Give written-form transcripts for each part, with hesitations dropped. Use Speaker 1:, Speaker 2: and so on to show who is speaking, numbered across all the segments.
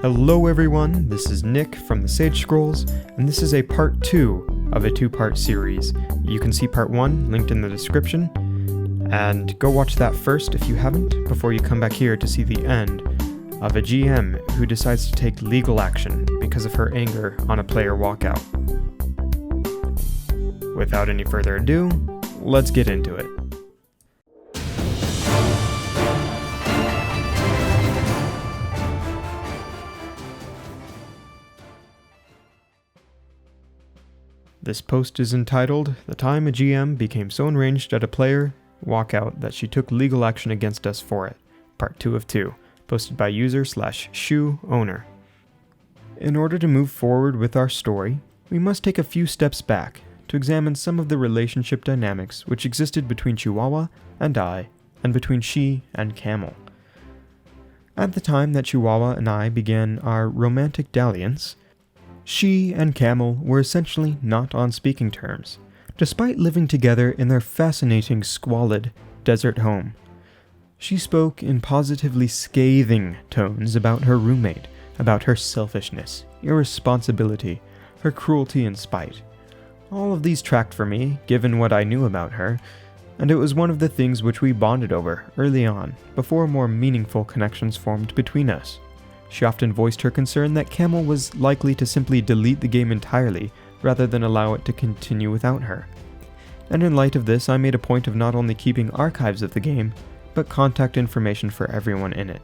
Speaker 1: Hello everyone, this is Nick from the Sage Scrolls, and this is a part 2 of a 2-part series. You can see part 1 linked in the description, and go watch that first if you haven't, before you come back here to see the end of a GM who decides to take legal action because of her anger on a player walkout. Without any further ado, let's get into it. This post is entitled, "The Time a GM Became So Enraged at a Player Walkout That She Took Legal Action Against Us for It," Part 2 of 2, posted by user/shoe-owner. In order to move forward with our story, we must take a few steps back to examine some of the relationship dynamics which existed between Chihuahua and I, and between she and Camel. At the time that Chihuahua and I began our romantic dalliance, she and Camel were essentially not on speaking terms, despite living together in their fascinating, squalid desert home. She spoke in positively scathing tones about her roommate, about her selfishness, irresponsibility, her cruelty and spite. All of these tracked for me, given what I knew about her, and it was one of the things which we bonded over early on, before more meaningful connections formed between us. She often voiced her concern that Camel was likely to simply delete the game entirely, rather than allow it to continue without her. And in light of this, I made a point of not only keeping archives of the game, but contact information for everyone in it.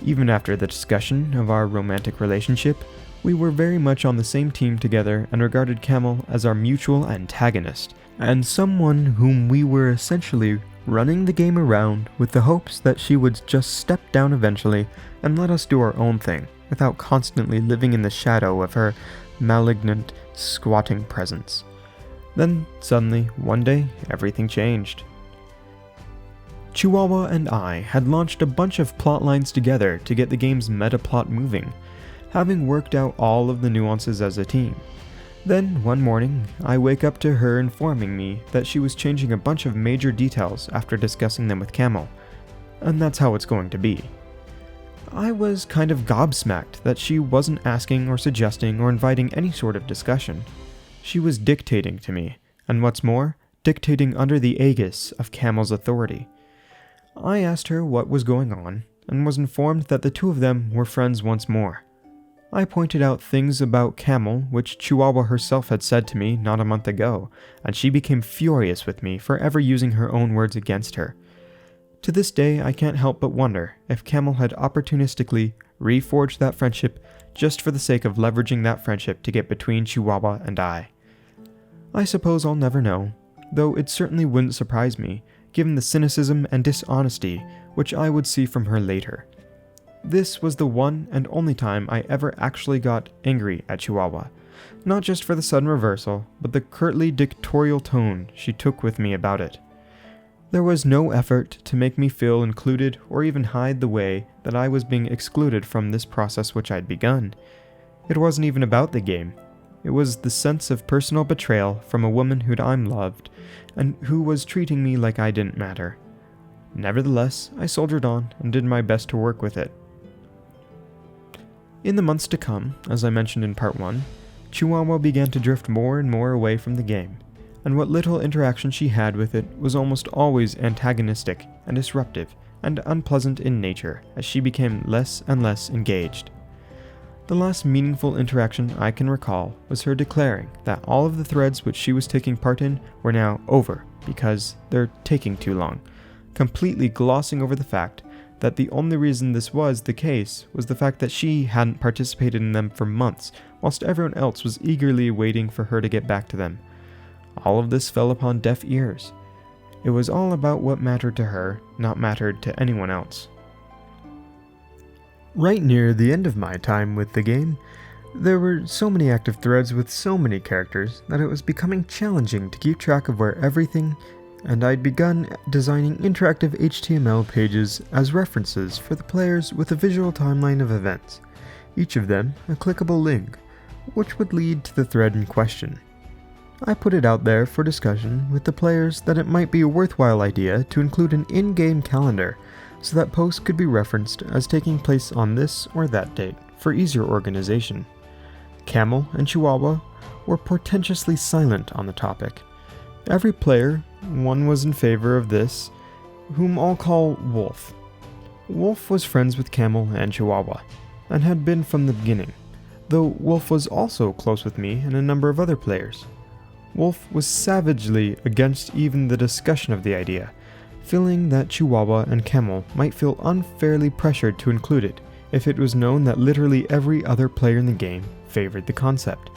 Speaker 1: Even after the discussion of our romantic relationship, we were very much on the same team together and regarded Camel as our mutual antagonist, and someone whom we were essentially running the game around with the hopes that she would just step down eventually and let us do our own thing, without constantly living in the shadow of her malignant, squatting presence. Then, suddenly, one day, everything changed. Chihuahua and I had launched a bunch of plot lines together to get the game's meta plot moving, having worked out all of the nuances as a team. Then, one morning, I wake up to her informing me that she was changing a bunch of major details after discussing them with Camel, and that's how it's going to be. I was kind of gobsmacked that she wasn't asking or suggesting or inviting any sort of discussion. She was dictating to me, and what's more, dictating under the aegis of Camel's authority. I asked her what was going on, and was informed that the two of them were friends once more. I pointed out things about Camel which Chihuahua herself had said to me not a month ago, and she became furious with me for ever using her own words against her. To this day, I can't help but wonder if Camel had opportunistically reforged that friendship just for the sake of leveraging that friendship to get between Chihuahua and I. I suppose I'll never know, though it certainly wouldn't surprise me, given the cynicism and dishonesty which I would see from her later. This was the one and only time I ever actually got angry at Chihuahua, not just for the sudden reversal, but the curtly dictatorial tone she took with me about it. There was no effort to make me feel included or even hide the way that I was being excluded from this process which I'd begun. It wasn't even about the game. It was the sense of personal betrayal from a woman who'd I'm loved, and who was treating me like I didn't matter. Nevertheless, I soldiered on and did my best to work with it. In the months to come, as I mentioned in part 1, Chihuahua began to drift more and more away from the game, and what little interaction she had with it was almost always antagonistic and disruptive and unpleasant in nature as she became less and less engaged. The last meaningful interaction I can recall was her declaring that all of the threads which she was taking part in were now over because they're taking too long, completely glossing over the fact that the only reason this was the case was the fact that she hadn't participated in them for months, whilst everyone else was eagerly waiting for her to get back to them. All of this fell upon deaf ears. It was all about what mattered to her, not mattered to anyone else. Right near the end of my time with the game, there were so many active threads with so many characters that it was becoming challenging to keep track of where everything, and I'd begun designing interactive HTML pages as references for the players with a visual timeline of events, each of them a clickable link, which would lead to the thread in question. I put it out there for discussion with the players that it might be a worthwhile idea to include an in-game calendar so that posts could be referenced as taking place on this or that date for easier organization. Camel and Chihuahua were portentously silent on the topic. Every player, one was in favor of this, whom I'll call Wolf. Wolf was friends with Camel and Chihuahua, and had been from the beginning, though Wolf was also close with me and a number of other players. Wolf was savagely against even the discussion of the idea, feeling that Chihuahua and Camel might feel unfairly pressured to include it if it was known that literally every other player in the game favored the concept.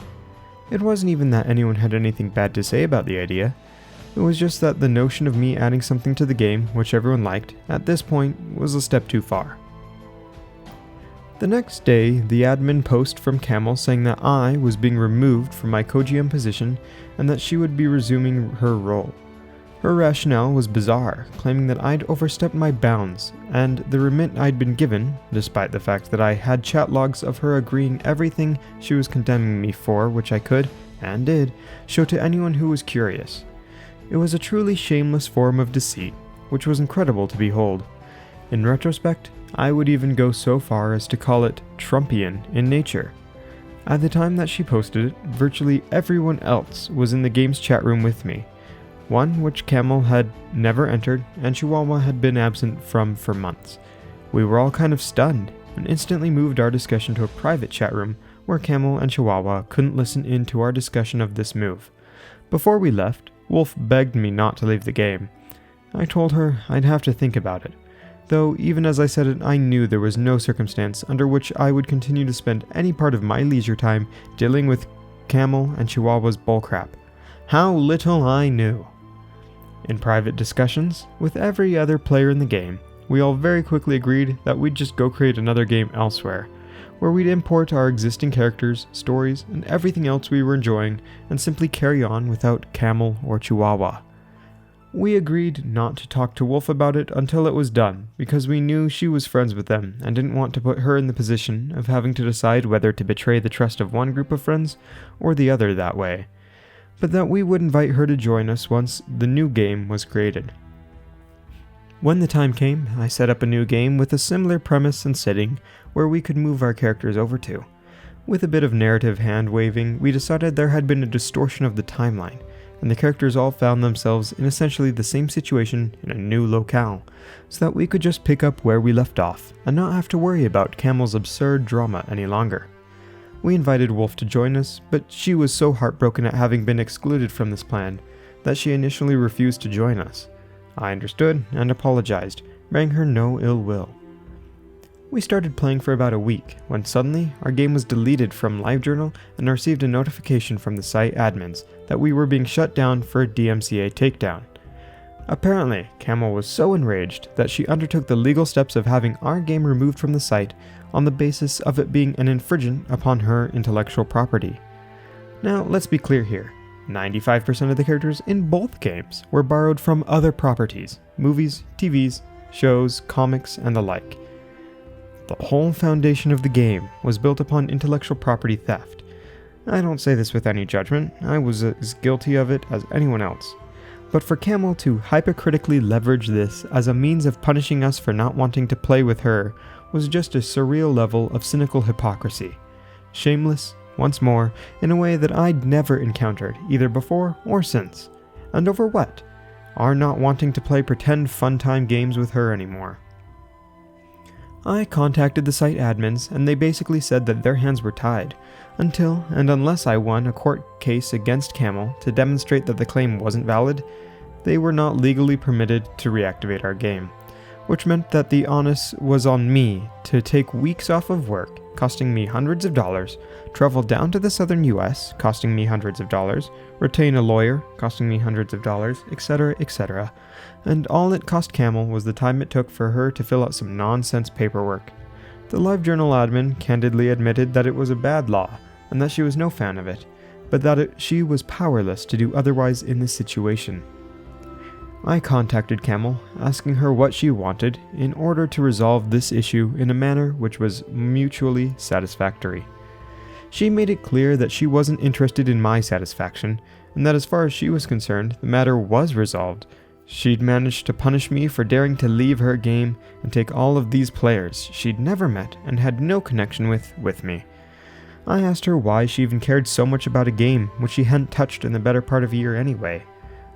Speaker 1: It wasn't even that anyone had anything bad to say about the idea. It was just that the notion of me adding something to the game which everyone liked, at this point, was a step too far. The next day, the admin post from Camel saying that I was being removed from my co-GM position and that she would be resuming her role. Her rationale was bizarre, claiming that I'd overstepped my bounds, and the remit I'd been given, despite the fact that I had chat logs of her agreeing everything she was condemning me for, which I could, and did, show to anyone who was curious. It was a truly shameless form of deceit, which was incredible to behold. In retrospect, I would even go so far as to call it Trumpian in nature. At the time that she posted it, virtually everyone else was in the game's chat room with me, one which Camel had never entered and Chihuahua had been absent from for months. We were all kind of stunned and instantly moved our discussion to a private chat room where Camel and Chihuahua couldn't listen in to our discussion of this move. Before we left, Wolf begged me not to leave the game. I told her I'd have to think about it, though even as I said it, I knew there was no circumstance under which I would continue to spend any part of my leisure time dealing with Camel and Chihuahua's bullcrap. How little I knew! In private discussions with every other player in the game, we all very quickly agreed that we'd just go create another game elsewhere, where we'd import our existing characters, stories, and everything else we were enjoying and simply carry on without Camel or Chihuahua. We agreed not to talk to Wolf about it until it was done, because we knew she was friends with them and didn't want to put her in the position of having to decide whether to betray the trust of one group of friends or the other that way, but that we would invite her to join us once the new game was created. When the time came, I set up a new game with a similar premise and setting where we could move our characters over to. With a bit of narrative hand-waving, we decided there had been a distortion of the timeline, and the characters all found themselves in essentially the same situation in a new locale, so that we could just pick up where we left off and not have to worry about Camel's absurd drama any longer. We invited Wolf to join us, but she was so heartbroken at having been excluded from this plan that she initially refused to join us. I understood and apologized, bearing her no ill will. We started playing for about a week, when suddenly our game was deleted from LiveJournal and I received a notification from the site admins that we were being shut down for a DMCA takedown. Apparently, Camel was so enraged that she undertook the legal steps of having our game removed from the site on the basis of it being an infringement upon her intellectual property. Now, let's be clear here. 95% of the characters in both games were borrowed from other properties, movies, TVs, shows, comics, and the like. The whole foundation of the game was built upon intellectual property theft. I don't say this with any judgment, I was as guilty of it as anyone else. But for Camel to hypocritically leverage this as a means of punishing us for not wanting to play with her was just a surreal level of cynical hypocrisy. Shameless, once more, in a way that I'd never encountered, either before or since. And over what? Our not wanting to play pretend fun time games with her anymore. I contacted the site admins and they basically said that their hands were tied, until and unless I won a court case against Camel to demonstrate that the claim wasn't valid, they were not legally permitted to reactivate our game, which meant that the onus was on me to take weeks off of work, costing me hundreds of dollars, travel down to the southern US, costing me hundreds of dollars, retain a lawyer, costing me hundreds of dollars, etc., etc., and all it cost Camel was the time it took for her to fill out some nonsense paperwork. The LiveJournal admin candidly admitted that it was a bad law, and that she was no fan of it, but that she was powerless to do otherwise in this situation. I contacted Camel, asking her what she wanted in order to resolve this issue in a manner which was mutually satisfactory. She made it clear that she wasn't interested in my satisfaction, and that as far as she was concerned, the matter was resolved, She'd managed to punish me for daring to leave her game and take all of these players she'd never met and had no connection with me. I asked her why she even cared so much about a game which she hadn't touched in the better part of a year anyway.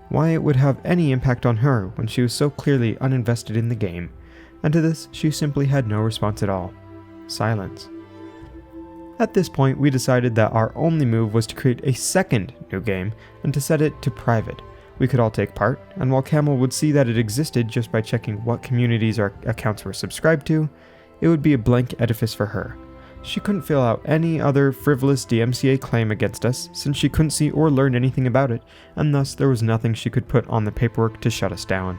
Speaker 1: Why it would have any impact on her when she was so clearly uninvested in the game. And to this, she simply had no response at all. Silence. At this point, we decided that our only move was to create a second new game and to set it to private. We could all take part, and while Camel would see that it existed just by checking what communities our accounts were subscribed to, it would be a blank edifice for her. She couldn't fill out any other frivolous DMCA claim against us since she couldn't see or learn anything about it, and thus there was nothing she could put on the paperwork to shut us down.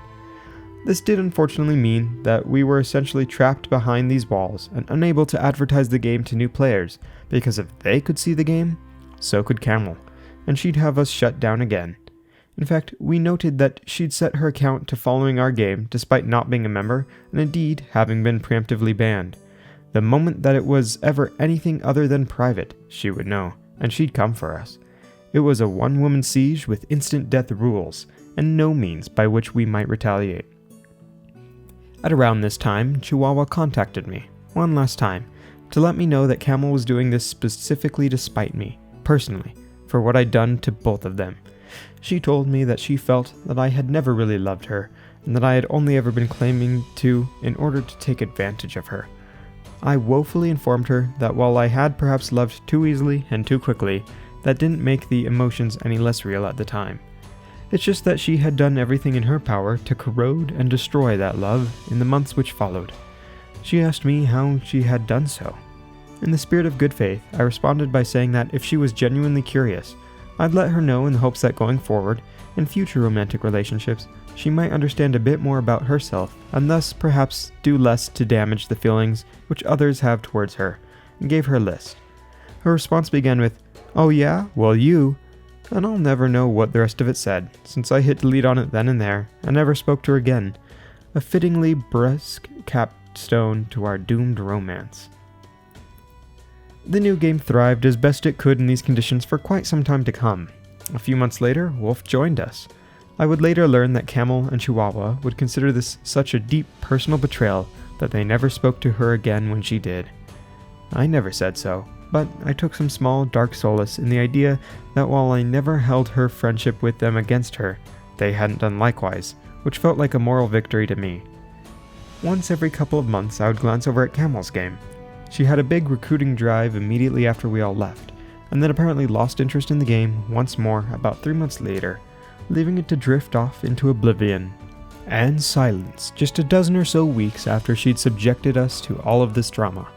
Speaker 1: This did unfortunately mean that we were essentially trapped behind these walls and unable to advertise the game to new players, because if they could see the game, so could Camel, and she'd have us shut down again. In fact, we noted that she'd set her account to following our game despite not being a member, and indeed having been preemptively banned. The moment that it was ever anything other than private, she would know, and she'd come for us. It was a one-woman siege with instant death rules, and no means by which we might retaliate. At around this time, Chihuahua contacted me, one last time, to let me know that Camel was doing this specifically to spite me, personally, for what I'd done to both of them. She told me that she felt that I had never really loved her, and that I had only ever been claiming to in order to take advantage of her. I woefully informed her that while I had perhaps loved too easily and too quickly, that didn't make the emotions any less real at the time. It's just that she had done everything in her power to corrode and destroy that love in the months which followed. She asked me how she had done so. In the spirit of good faith, I responded by saying that if she was genuinely curious, I'd let her know in the hopes that going forward, in future romantic relationships, she might understand a bit more about herself, and thus perhaps do less to damage the feelings which others have towards her, and gave her a list. Her response began with, "Oh yeah? Well you," and I'll never know what the rest of it said, since I hit delete on it then and there, and never spoke to her again. A fittingly brusque capstone to our doomed romance. The new game thrived as best it could in these conditions for quite some time to come. A few months later, Wolf joined us. I would later learn that Camel and Chihuahua would consider this such a deep personal betrayal that they never spoke to her again when she did. I never said so, but I took some small dark solace in the idea that while I never held her friendship with them against her, they hadn't done likewise, which felt like a moral victory to me. Once every couple of months I would glance over at Camel's game. She had a big recruiting drive immediately after we all left, and then apparently lost interest in the game once more about 3 months later, leaving it to drift off into oblivion and silence just a dozen or so weeks after she'd subjected us to all of this drama.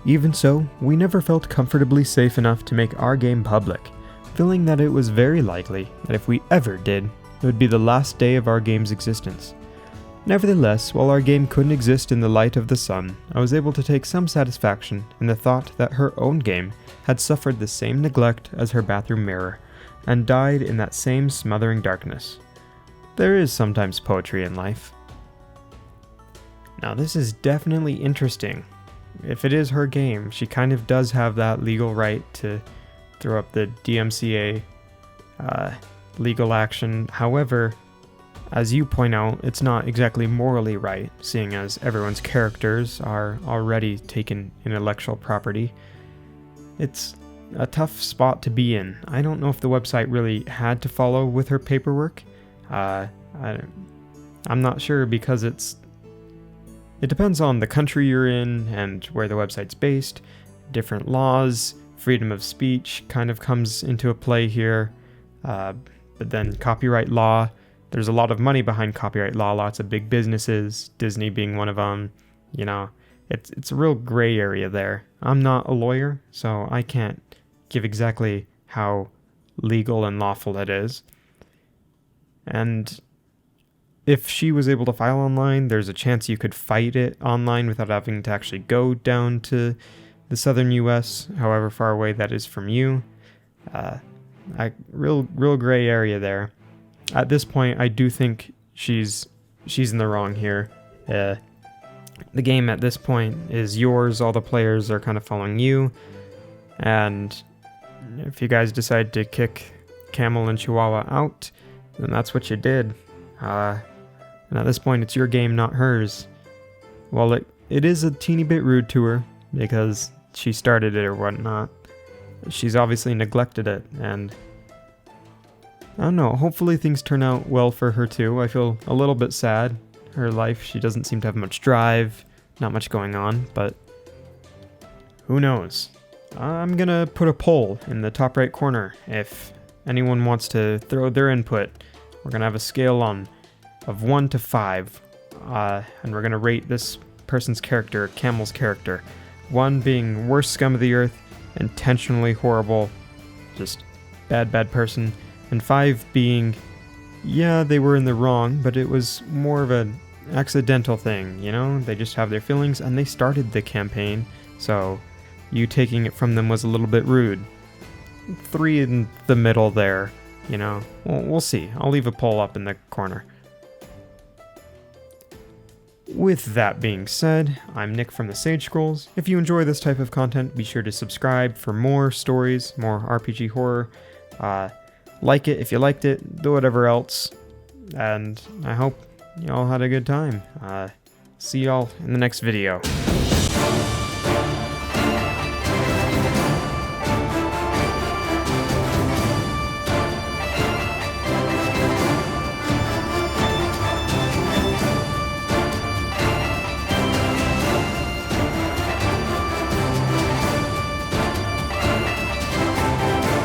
Speaker 1: Even so, we never felt comfortably safe enough to make our game public, feeling that it was very likely that if we ever did, it would be the last day of our game's existence. Nevertheless, while our game couldn't exist in the light of the sun, I was able to take some satisfaction in the thought that her own game had suffered the same neglect as her bathroom mirror, and died in that same smothering darkness. There is sometimes poetry in life. Now this is definitely interesting. If it is her game, she kind of does have that legal right to throw up the DMCA legal action. However, as you point out, it's not exactly morally right, seeing as everyone's characters are already taken intellectual property. It's a tough spot to be in. I don't know if the website really had to follow with her paperwork. I'm not sure because it depends on the country you're in and where the website's based. Different laws, freedom of speech kind of comes into a play here. But then copyright law, there's a lot of money behind copyright law, lots of big businesses, Disney being one of them. You know, it's a real gray area there. I'm not a lawyer, so I can't give exactly how legal and lawful it is. And if she was able to file online, there's a chance you could fight it online without having to actually go down to the southern US, however far away that is from you. Real gray area there. At this point, I do think she's in the wrong here. The game at this point is yours. All the players are kind of following you. And if you guys decide to kick Camel and Chihuahua out, then that's what you did. And at this point, it's your game, not hers. Well, it is a teeny bit rude to her, because she started it or whatnot. She's obviously neglected it, and I don't know, hopefully things turn out well for her too. I feel a little bit sad. Her life, she doesn't seem to have much drive, not much going on, but who knows? I'm gonna put a poll in the top right corner if anyone wants to throw their input. We're gonna have a scale of 1 to 5, and we're gonna rate this person's character, Camel's character. 1 being worst scum of the earth, intentionally horrible, just bad person, and 5 being, yeah, they were in the wrong, but it was more of an accidental thing, you know? They just have their feelings, and they started the campaign, so you taking it from them was a little bit rude. 3 in the middle there, you know? Well, we'll see. I'll leave a poll up in the corner. With that being said, I'm Nick from the Sage Scrolls. If you enjoy this type of content, be sure to subscribe for more stories, more RPG horror. Like it if you liked it, do whatever else. And I hope you all had a good time. See y'all in the next video.